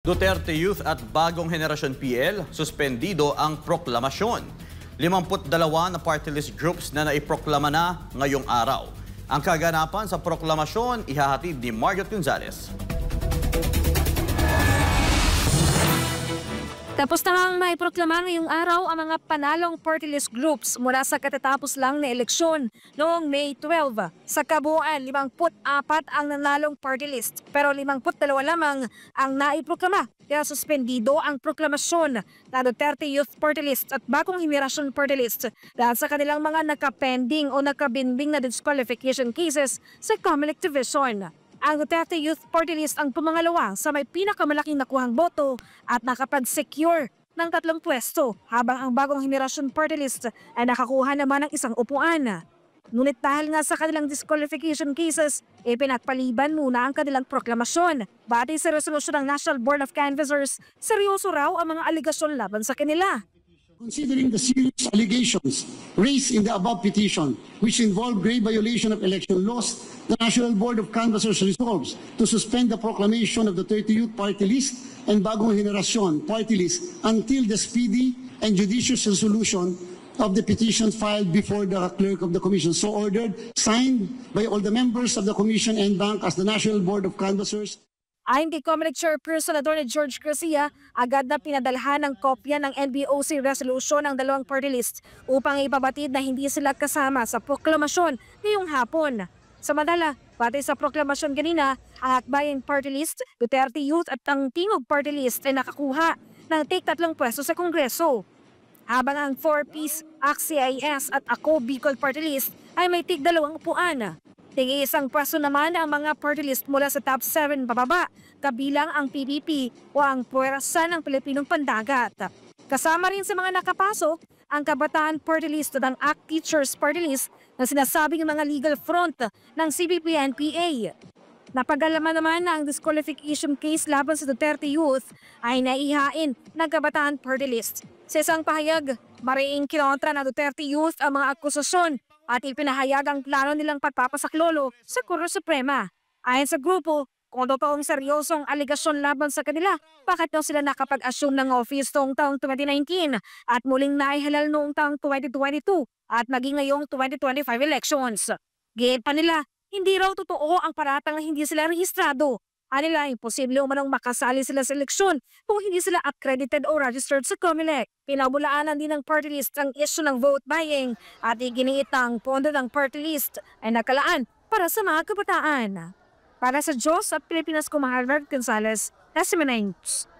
Duterte Youth at Bagong Henerasyon PL, suspendido ang proklamasyon. 52 na party list groups na naiproklama na ngayong araw. Ang kaganapan sa proklamasyon ihahatid ni Margot Gonzalez. Tapos na ngang maiproklama ngayong araw ang mga panalong party list groups mula sa katatapos lang na eleksyon noong May 12. Sa kabuuan, 54 ang nanalong party list pero 52 lamang ang naiproklama. Kaya suspendido ang proklamasyon na Duterte Youth Party List at Bagong Henerasyon Party List dahil sa kanilang mga nakapending o nakabinbing na disqualification cases sa Comelec Division. Ang Duterte Youth Party List ang pumangalawa sa may pinakamalaking nakuhang boto at nakapag-secure ng 3 pwesto, habang ang Bagong Henerasyon Party List ay nakakuha naman ng 1 upuan. Ngunit dahil nga sa kanilang disqualification cases, pinagpaliban muna ang kanilang proklamasyon. Batay sa resolusyon ng National Board of Canvassers, seryoso raw ang mga aligasyon laban sa kanila. Considering the serious allegations raised in the above petition, which involve grave violation of election laws, the National Board of Canvassers resolves to suspend the proclamation of the 30 Youth Party List and Bagong Henerasyon Party List until the speedy and judicious resolution of the petition filed before the clerk of the commission. So ordered, signed by all the members of the commission and bank as the National Board of Canvassers. Ayon kay Comelec Chairperson Atty. George Garcia, agad na pinadalhan ng kopya ng NBOC resolution ng 2 party list upang ipabatid na hindi sila kasama sa proklamasyon ngayong hapon. Samantala, batay sa proklamasyon kanina, ang Akbayan Party List, Duterte Youth at ang Tingog Party List ay nakakuha ng tig 3 pwesto sa Kongreso. Habang ang 4-piece ACT-CIS at Ako Bicol Party List ay may tig 2 upuan. Tig 1 pwesto naman ang mga party list mula sa top 7 pababa, kabilang ang PPP o ang Puwersa ng Pilipinong Pandagat. Kasama rin sa mga nakapasok ang Kabataan Party List at ang ACT Teachers Party List na sinasabing mga legal front ng CBP-NPA. Napagalaman naman na ang disqualification case laban sa Duterte Youth ay naihain ng Kabataan Party List. Sa isang pahayag, mariing kinontra na Duterte Youth ang mga akusasyon at ipinahayag ang plano nilang pagpapasaklolo sa Korte Suprema. Ayon sa grupo, kung totoong seryosong aligasyon laban sa kanila, bakit daw sila nakapag-assume ng office noong taong 2019 at muling naihalal noong taong 2022 at maging ngayong 2025 elections. Gayet pa nila, hindi raw totoo ang paratang na hindi sila rehistrado. Anila, imposible umanong makasali sila sa eleksyon kung hindi sila accredited o registered sa Comelec. Pinabulaanan din ng party list ang issue ng vote buying at iginiit ang pondo ng party list ay nakalaan para sa mga kabataan. Para sa Diyos at Pilipinas ko, Margot Gonzalez, SMN News.